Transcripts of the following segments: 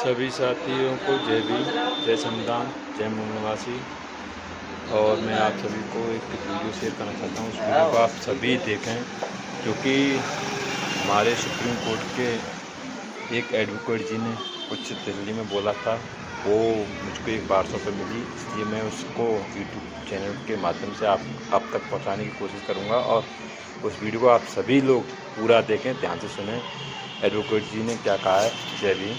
सभी साथियों को जय भीम, जय संविधान, जय मूल निवासी। और मैं आप सभी को एक वीडियो शेयर करना चाहता हूँ। उस वीडियो को आप सभी देखें, क्योंकि हमारे सुप्रीम कोर्ट के एक एडवोकेट जी ने कुछ दिल्ली में बोला था, वो मुझको एक वाट्सएप पर मिली, इसलिए मैं उसको यूट्यूब चैनल के माध्यम से आप तक पहुँचाने की कोशिश करूँगा। और उस वीडियो को आप सभी लोग पूरा देखें, ध्यान से सुनें एडवोकेट जी ने क्या कहा है। जय भीम।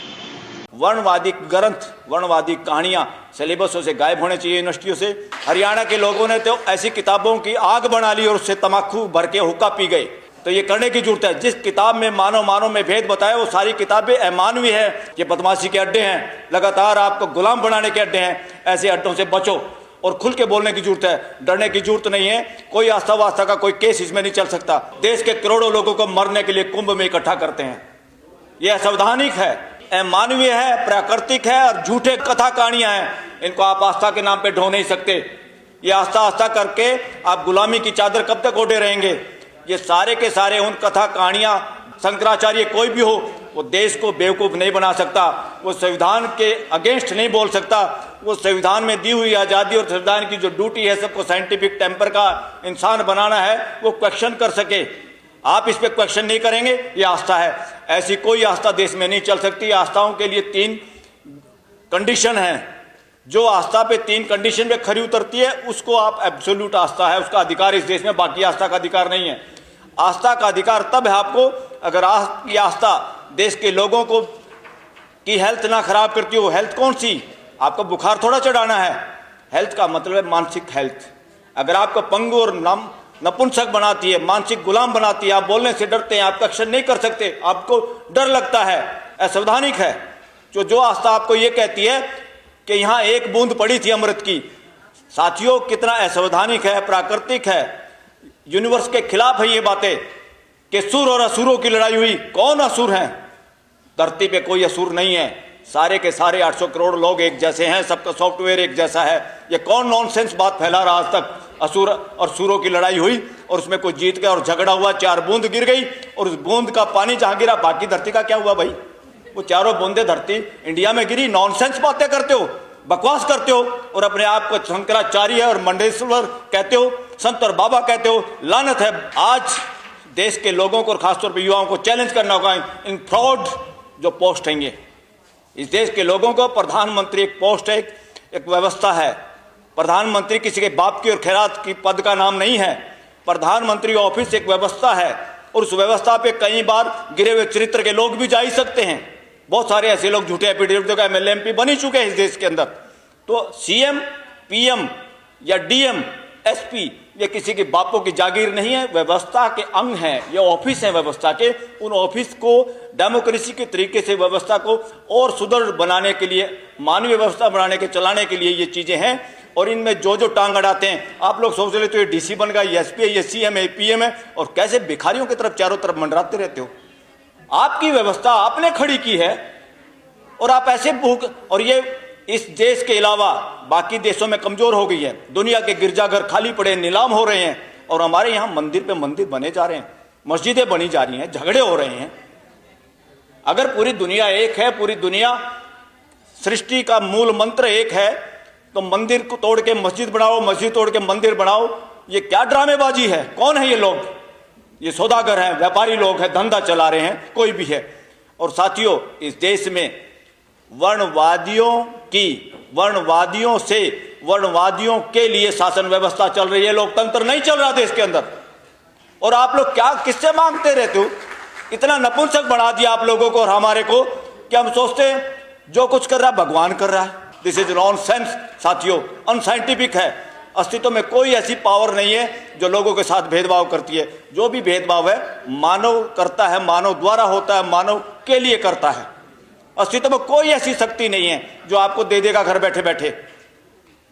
वर्णवादी ग्रंथ, वर्णवादी कहानियां सिलेबसों से गायब होने चाहिए यूनिवर्सिटियों से। हरियाणा के लोगों ने तो ऐसी किताबों की आग बना ली और उससे तम्बाकू भर के हुक्का पी गए। तो ये करने की जरूरत है। जिस किताब में मानव में भेद बताया, वो सारी किताबें अमानवीय है। ये बदमाशी के अड्डे हैं, लगातार आपको गुलाम बनाने के अड्डे हैं। ऐसे अड्डों से बचो और खुल के बोलने की जरूरत है, डरने की जरूरत नहीं है। कोई आस्था वास्ता का कोई केस इसमें नहीं चल सकता। देश के करोड़ों लोगों को मरने के लिए कुंभ में इकट्ठा करते हैं। यह असंवैधानिक है, अमानवीय है, प्राकृतिक है और झूठे कथा कहानियां हैं। इनको आप आस्था के नाम पे ढो नहीं सकते। ये आस्था करके आप गुलामी की चादर कब तक ओढ़े रहेंगे। ये सारे के सारे उन कथा कहानियां, शंकराचार्य कोई भी हो, वो देश को बेवकूफ नहीं बना सकता। वो संविधान के अगेंस्ट नहीं बोल सकता। वो संविधान में दी हुई आज़ादी और संविधान की जो ड्यूटी है सबको साइंटिफिक टेम्पर का इंसान बनाना है, वो क्वेश्चन कर सके। आप इस पे क्वेश्चन नहीं करेंगे, ये आस्था है। ऐसी कोई आस्था देश में नहीं चल सकती। आस्थाओं के लिए 3 कंडीशन है। जो आस्था पे 3 कंडीशन पे खरी उतरती है, उसको आप एब्सोल्यूट आस्था है, उसका अधिकार इस देश में। बाकी आस्था का अधिकार नहीं है। आस्था का अधिकार तब है आपको अगर ये आस्था देश के लोगों को की हेल्थ ना खराब करती हो। हेल्थ कौन सी? आपको बुखार थोड़ा चढ़ाना है। हेल्थ का मतलब है मानसिक हेल्थ। अगर आपको पंगु और नपुंसक बनाती है, मानसिक गुलाम बनाती है, आप बोलने से डरते हैं, आप क्वेश्चन नहीं कर सकते, आपको डर लगता है, असंवैधानिक है। जो आस्था आपको ये कहती है कि यहाँ एक बूंद पड़ी थी अमृत की। साथियों, कितना असंवैधानिक है, प्राकृतिक है, यूनिवर्स के खिलाफ है ये बातें कि सुर और असुरों की लड़ाई हुई। कौन असुर हैं? धरती पे कोई असुर नहीं है। सारे के सारे 800 करोड़ लोग एक जैसे हैं, सबका सॉफ्टवेयर एक जैसा है। ये कौन नॉनसेंस बात फैला रहा आज तक? असुर और सुरों की लड़ाई हुई और उसमें कोई जीत गया और झगड़ा हुआ, 4 बूंद गिर गई और उस बूंद का पानी जहां गिरा, बाकी धरती का क्या हुआ भाई? वो चारों बूंदे धरती इंडिया में गिरी। नॉनसेंस बातें करते हो, बकवास करते हो और अपने आप को शंकराचार्य और मंडेश्वर कहते हो, संत और बाबा कहते हो। लानत है। आज देश के लोगों को और खासतौर पर युवाओं को चैलेंज करना होगा इन फ्रॉड जो पोस्ट हैं। इस देश के लोगों को प्रधानमंत्री एक पोस्ट है, एक व्यवस्था है। प्रधानमंत्री किसी के बाप की और खैरात की पद का नाम नहीं है। प्रधानमंत्री ऑफिस एक व्यवस्था है और उस व्यवस्था पे कई बार गिरे हुए चरित्र के लोग भी जा ही सकते हैं। बहुत सारे ऐसे लोग झूठे एफिडेविट देकर MLA MP बन ही चुके हैं इस देश के अंदर। तो CM PM या DM SP ये किसी के बापों की जागीर नहीं है, व्यवस्था के अंग है। ये ऑफिस है व्यवस्था के। उन ऑफिस को डेमोक्रेसी के तरीके से व्यवस्था को और सुदृढ़ बनाने के लिए, मानवीय व्यवस्था बनाने के चलाने के लिए ये चीजें हैं। और इनमें जो टांग अड़ाते हैं, आप लोग सोच लेते हो ये DC बन गया, ये SP है, ये CM है, PM है, और कैसे भिखारियों की तरफ चारों तरफ मंडराते रहते हो। आपकी व्यवस्था आपने खड़ी की है और आप ऐसे भूख, और ये इस देश के अलावा बाकी देशों में कमजोर हो गई है। दुनिया के गिरजाघर खाली पड़े, नीलाम हो रहे हैं और हमारे यहाँ मंदिर पे मंदिर बने जा रहे हैं, मस्जिदें बनी जा रही हैं, झगड़े हो रहे हैं। अगर पूरी दुनिया एक है, पूरी दुनिया सृष्टि का मूल मंत्र एक है, तो मंदिर को तोड़ के मस्जिद बनाओ, मस्जिद तोड़ के मंदिर बनाओ। ये क्या ड्रामेबाजी है? कौन है ये लोग? ये सौदागर हैं, व्यापारी लोग हैं, धंधा चला रहे हैं, कोई भी है। और साथियों, इस देश में वर्णवादियों के लिए शासन व्यवस्था चल रही है, लोकतंत्र नहीं चल रहा देश के अंदर। और आप लोग क्या किससे मांगते रहते हो? इतना नपुंसक बना दिया आप लोगों को और हमारे को कि हम सोचते हैं जो कुछ कर रहा है भगवान कर रहा है। दिस इज नॉनसेंस साथियों, अनसाइंटिफिक है। अस्तित्व में कोई ऐसी पावर नहीं है जो लोगों के साथ भेदभाव करती है। जो भी भेदभाव है मानव करता है, मानव द्वारा होता है, मानव के लिए करता है। अस्तित्व में कोई ऐसी शक्ति नहीं है जो आपको दे देगा घर बैठे बैठे।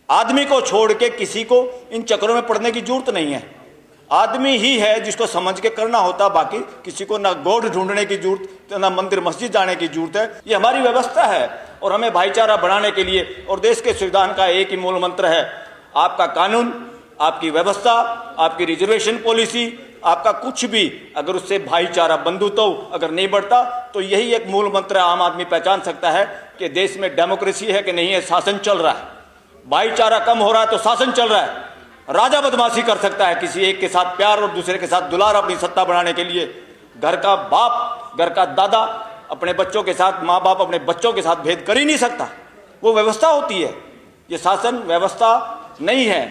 आदमी को छोड़ के किसी को इन चक्रों में पड़ने की जरूरत नहीं है। आदमी ही है जिसको समझ के करना होता। बाकी किसी को ना गॉड ढूंढने की जरूरत, ना मंदिर मस्जिद जाने की जरूरत है। ये हमारी व्यवस्था है और हमें भाईचारा बढ़ाने के लिए, और देश के संविधान का एक ही मूल मंत्र है, आपका कानून, आपकी व्यवस्था, आपकी रिजर्वेशन पॉलिसी, आपका कुछ भी अगर उससे भाईचारा बंधुत्व अगर नहीं बढ़ता, तो यही एक मूल मंत्र आम आदमी पहचान सकता है कि देश में डेमोक्रेसी है कि नहीं है, शासन चल रहा है। भाईचारा कम हो रहा है तो शासन चल रहा है। राजा बदमाशी कर सकता है किसी एक के साथ प्यार और दूसरे के साथ दुलार अपनी सत्ता बढ़ाने के लिए। घर का बाप, घर का दादा अपने बच्चों के साथ, माँ बाप अपने बच्चों के साथ भेद कर ही नहीं सकता। वो व्यवस्था होती है, ये शासन व्यवस्था नहीं है,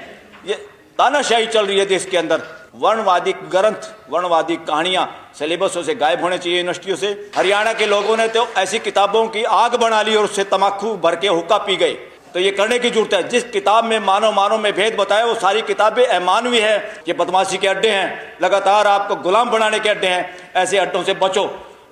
ये तानाशाही चल रही है देश के अंदर। वर्णवादी ग्रंथ, वर्णवादी कहानियां सिलेबसों से गायब होने चाहिए, यूनिवर्सिटियों से। हरियाणा के लोगों ने तो ऐसी किताबों की आग बना ली और उससे तमाकू भर के हुक्का पी गए। तो ये करने की जरूरत है। जिस किताब में मानव में भेद बताया, वो सारी किताबें अमानवीय है। ये बदमाशी के अड्डे हैं, लगातार आपको गुलाम बनाने के अड्डे हैं। ऐसे अड्डों से बचो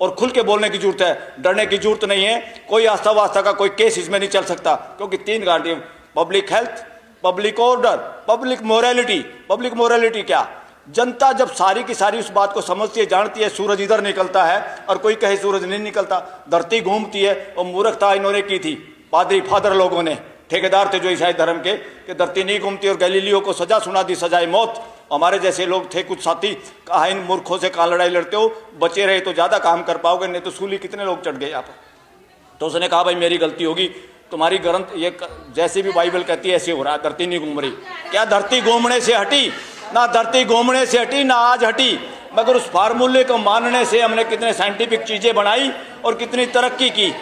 और खुल के बोलने की जरूरत है, डरने की जरूरत नहीं है। कोई आस्था वास्ता का कोई केस इसमें नहीं चल सकता, क्योंकि 3 guarantee: public health, public order, public morality. Public morality क्या? जनता जब सारी की सारी उस बात को समझती है, जानती है सूरज इधर निकलता है और कोई कहे सूरज नहीं निकलता, धरती घूमती है, और मूर्खता इन्होंने की थी पादरी फादर लोगों ने, ठेकेदार थे जो ईसाई धर्म के, कि धरती नहीं घूमती, और गैलीलियो को सजा सुना दी, सजाए मौत। हमारे जैसे लोग थे कुछ साथी, कहा इन मूर्खों से कहाँ लड़ाई लड़ते हो, बचे रहे तो ज़्यादा काम कर पाओगे, नहीं तो सूली कितने लोग चढ़ गए यहाँ पर। तो उसने कहा भाई मेरी गलती होगी, तुम्हारी ग्रंथ ये जैसे भी बाइबल कहती है ऐसे हो रहा है, धरती नहीं घूम रही। क्या धरती घूमने से हटी? ना धरती घूमने से हटी, ना आज हटी, मगर उस फार्मूले को मानने से हमने कितने साइंटिफिक चीज़ें बनाई और कितनी तरक्की की।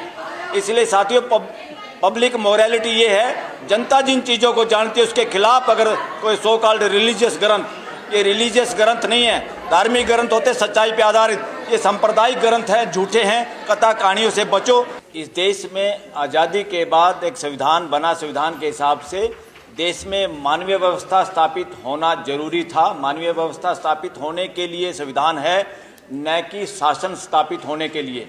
इसलिए साथियों, पब्लिक मोरालिटी ये है, जनता जिन चीज़ों को जानती है उसके खिलाफ अगर कोई सो कॉल्ड रिलीजियस ग्रंथ, ये रिलीजियस ग्रंथ नहीं है, धार्मिक ग्रंथ होते सच्चाई पे आधारित, ये सांप्रदायिक ग्रंथ हैं, झूठे हैं, कथा कहानियों से बचो। इस देश में आज़ादी के बाद एक संविधान बना, संविधान के हिसाब से देश में मानवीय व्यवस्था स्थापित होना जरूरी था। मानवीय व्यवस्था स्थापित होने के लिए संविधान है, न कि शासन स्थापित होने के लिए।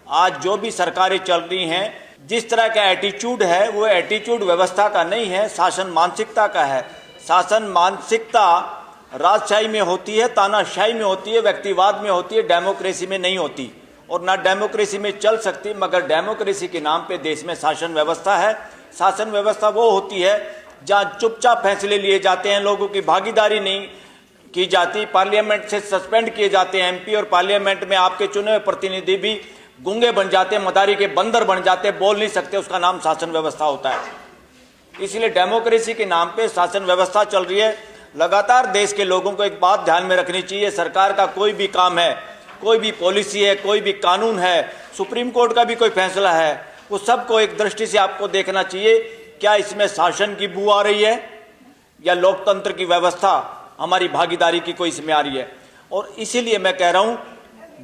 आज जो भी सरकारें चल रही हैं, जिस तरह का एटीट्यूड है, वो एटीट्यूड व्यवस्था का नहीं है, शासन मानसिकता का है। शासन मानसिकता राजशाही में होती है, तानाशाही में होती है, व्यक्तिवाद में होती है, डेमोक्रेसी में नहीं होती, और ना डेमोक्रेसी में चल सकती। मगर डेमोक्रेसी के नाम पे देश में शासन व्यवस्था है। शासन व्यवस्था वो होती है जहाँ चुपचाप फैसले लिए जाते हैं, लोगों की भागीदारी नहीं की जाती, पार्लियामेंट से सस्पेंड किए जाते हैं एमपी, और पार्लियामेंट में आपके चुने हुए प्रतिनिधि भी गूंगे बन जाते, मदारी के बंदर बन जाते, बोल नहीं सकते, उसका नाम शासन व्यवस्था होता है। इसलिए डेमोक्रेसी के नाम पे शासन व्यवस्था चल रही है। लगातार देश के लोगों को एक बात ध्यान में रखनी चाहिए, सरकार का कोई भी काम है, कोई भी पॉलिसी है, कोई भी कानून है, सुप्रीम कोर्ट का भी कोई फैसला है, वो सबको एक दृष्टि से आपको देखना चाहिए, क्या इसमें शासन की बू आ रही है या लोकतंत्र की व्यवस्था, हमारी भागीदारी की कोई इसमें आ रही है। और इसीलिए मैं कह रहा हूँ,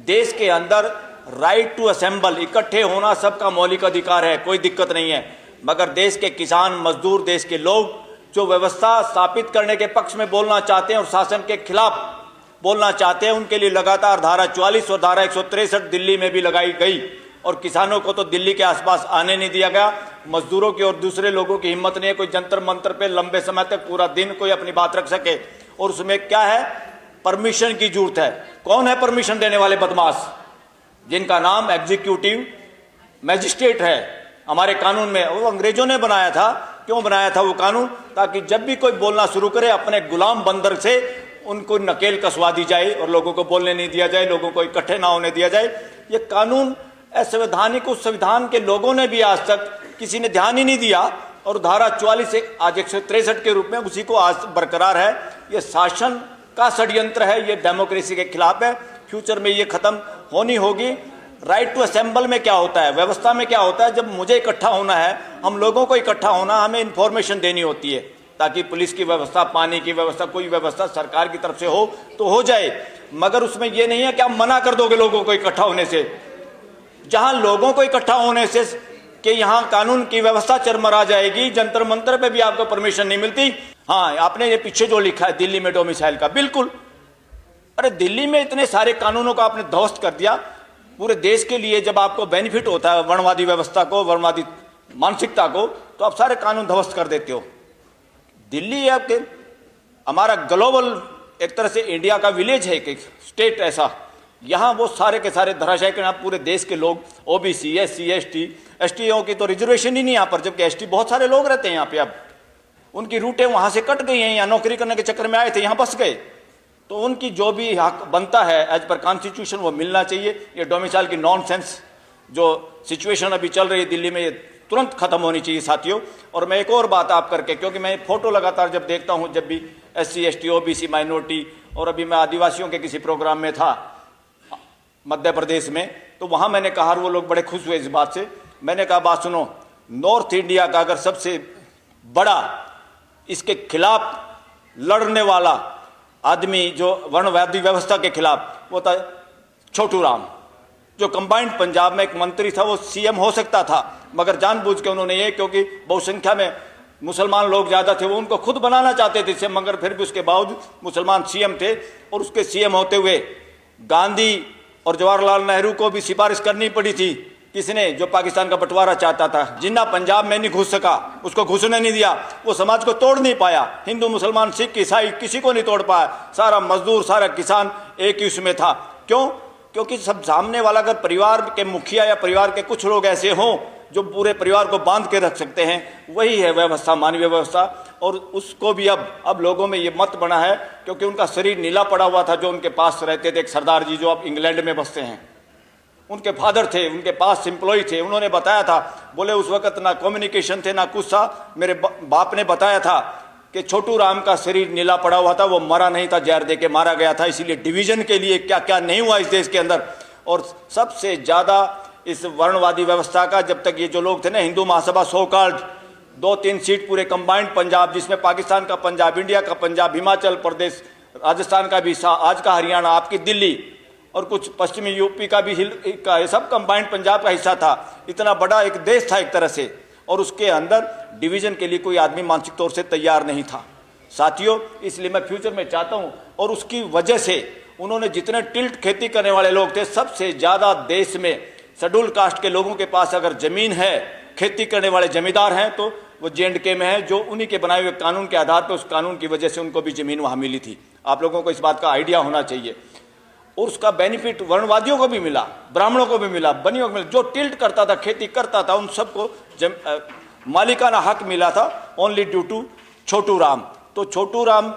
देश के अंदर राइट टू असेंबल, इकट्ठे होना सबका मौलिक अधिकार है, कोई दिक्कत नहीं है। मगर देश के किसान, मजदूर, देश के लोग जो व्यवस्था स्थापित करने के पक्ष में बोलना चाहते हैं और शासन के खिलाफ बोलना चाहते हैं, उनके लिए लगातार धारा 44 और धारा 163 दिल्ली में भी लगाई गई, और किसानों को तो दिल्ली के आसपास आने नहीं दिया गया। मजदूरों की और दूसरे लोगों की हिम्मत नहीं है कोई जंतर मंतर पे लंबे समय तक पूरा दिन कोई अपनी बात रख सके। और उसमें क्या है, परमिशन की जरूरत है। कौन है परमिशन देने वाले बदमाश? जिनका नाम एग्जीक्यूटिव मैजिस्ट्रेट है हमारे कानून में। वो अंग्रेजों ने बनाया था। क्यों बनाया था वो कानून? ताकि जब भी कोई बोलना शुरू करे, अपने गुलाम बंदर से उनको नकेल कसवा दी जाए और लोगों को बोलने नहीं दिया जाए, लोगों को इकट्ठे ना होने दिया जाए। ये कानून असंवैधानिक, उस संविधान के लोगों ने भी आज तक किसी ने ध्यान ही नहीं दिया, और धारा 44 से आज 163 के रूप में उसी को आज बरकरार है। ये शासन का षड्यंत्र है, ये डेमोक्रेसी के खिलाफ है। फ्यूचर में ये खत्म होनी होगी। राइट टू असेंबल में क्या होता है, व्यवस्था में क्या होता है? जब मुझे इकट्ठा होना है, हम लोगों को इकट्ठा होना, हमें इंफॉर्मेशन देनी होती है, ताकि पुलिस की व्यवस्था, पानी की व्यवस्था, कोई व्यवस्था सरकार की तरफ से हो तो हो जाए। मगर उसमें यह नहीं है कि आप मना कर दोगे लोगों को इकट्ठा होने से। जहां लोगों को इकट्ठा होने से कि यहां कानून की व्यवस्था चरमरा जाएगी, जंतर मंतर पे भी आपको परमिशन नहीं मिलती। हाँ, आपने ये पीछे जो लिखा है दिल्ली में डोमिसाइल का, बिल्कुल, अरे दिल्ली में इतने सारे कानूनों को आपने ध्वस्त कर दिया। पूरे देश के लिए जब आपको बेनिफिट होता है वर्णवादी व्यवस्था को, वर्णवादी मानसिकता को, तो आप सारे कानून ध्वस्त कर देते हो। दिल्ली है आपके, हमारा ग्लोबल एक तरह से इंडिया का विलेज है, एक स्टेट ऐसा, यहाँ वो सारे के सारे धराशायी के नाम पूरे देश के लोग, ओबीसी, एससी, एसटीओ की तो रिजर्वेशन ही नहीं यहाँ पर, जबकि एसटी बहुत सारे लोग रहते हैं यहाँ पे। अब उनकी रूटें वहाँ से कट गई हैं, यहाँ नौकरी करने के चक्कर में आए थे, यहाँ बस गए। तो उनकी जो भी हक बनता है एज पर कॉन्स्टिट्यूशन वो मिलना चाहिए। ये डोमिसाइल की नॉनसेंस जो सिचुएशन अभी चल रही है दिल्ली में, ये तुरंत खत्म होनी चाहिए साथियों। और मैं एक और बात आप करके, क्योंकि मैं फोटो लगातार जब देखता हूँ, जब भी SC ST OBC माइनॉरिटी, और अभी मैं आदिवासियों के किसी प्रोग्राम में था मध्य प्रदेश में, तो वहाँ मैंने कहा, वो लोग बड़े खुश हुए इस बात से। मैंने कहा बात सुनो, नॉर्थ इंडिया का अगर सबसे बड़ा इसके खिलाफ लड़ने वाला आदमी जो वर्णवादी व्यवस्था के खिलाफ, वो था छोटू राम, जो कंबाइंड पंजाब में एक मंत्री था। वो CM हो सकता था, मगर जानबूझ के उन्होंने ये, क्योंकि बहुसंख्या में मुसलमान लोग ज़्यादा थे, वो उनको खुद बनाना चाहते थे CM, मगर फिर भी उसके बावजूद मुसलमान CM थे। और उसके CM होते हुए गांधी और जवाहरलाल नेहरू को भी सिफारिश करनी पड़ी थी। किसने? जो पाकिस्तान का बंटवारा चाहता था। जिन्ना पंजाब में नहीं घुस सका, उसको घुसने नहीं दिया, वो समाज को तोड़ नहीं पाया। हिंदू मुसलमान सिख ईसाई किसी को नहीं तोड़ पाया। सारा मजदूर, सारा किसान एक ही उसमें था। क्यों? क्योंकि सब सामने वाला अगर परिवार के मुखिया या परिवार के कुछ लोग ऐसे हों जो पूरे परिवार को बांध के रख सकते हैं, वही है व्यवस्था, मानवीय व्यवस्था। और उसको भी अब लोगों में ये मत बना है, क्योंकि उनका शरीर नीला पड़ा हुआ था। जो उनके पास रहते थे, एक सरदार जी जो अब इंग्लैंड में बसते हैं, उनके फादर थे, उनके पास एम्प्लॉय थे। उन्होंने बताया था, बोले उस वक्त ना कम्युनिकेशन थे ना कुछ था। मेरे बाप ने बताया था कि छोटू राम का शरीर नीला पड़ा हुआ था, वो मरा नहीं था, जहर दे के मारा गया था। इसीलिए डिवीजन के लिए क्या क्या नहीं हुआ इस देश के अंदर। और सबसे ज़्यादा इस वर्णवादी व्यवस्था का, जब तक ये जो लोग थे ना, Hindu Mahasabha so called, 2-3 seat पूरे कंबाइंड पंजाब, जिसमें पाकिस्तान का पंजाब, इंडिया का पंजाब, हिमाचल प्रदेश, राजस्थान का भी हिस्सा, आज का हरियाणा, आपकी दिल्ली और कुछ पश्चिमी यूपी का भी का, सब कंबाइंड पंजाब का हिस्सा था। इतना बड़ा एक देश था एक तरह से, और उसके अंदर डिवीजन के लिए कोई आदमी मानसिक तौर से तैयार नहीं था साथियों। इसलिए मैं फ्यूचर में चाहता हूं, और उसकी वजह से उन्होंने जितने टिल्ट खेती करने वाले लोग थे, सबसे ज़्यादा देश में शेड्यूल कास्ट के लोगों के पास अगर ज़मीन है, खेती करने वाले जमींदार हैं, तो वो J&K में है, जो उन्हीं के बनाए हुए कानून के आधार पर, उस कानून की वजह से उनको भी ज़मीन वहाँ मिली थी। आप लोगों को इस बात का आइडिया होना चाहिए। और उसका बेनिफिट वर्णवादियों को भी मिला, ब्राह्मणों को भी मिला, बनियों को मिला। जो टिल्ट करता था, खेती करता था, उन सबको मालिकाना हक मिला था, only due to Chhotu Ram. तो छोटू राम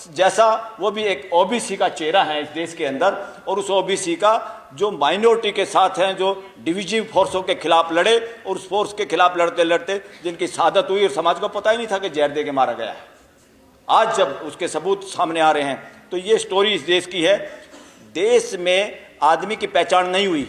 जैसा वो भी एक OBC का चेहरा है इस देश के अंदर, और उस OBC का जो माइनॉरिटी के साथ हैं, जो डिविजिव फोर्सों के खिलाफ लड़े, और उस फोर्स के खिलाफ लड़ते लड़ते जिनकी शहादत हुई, और समाज को पता ही नहीं था कि जहर दे के मारा गया है। आज जब उसके सबूत सामने आ रहे हैं, तो ये स्टोरी इस देश की है। देश में आदमी की पहचान नहीं हुई।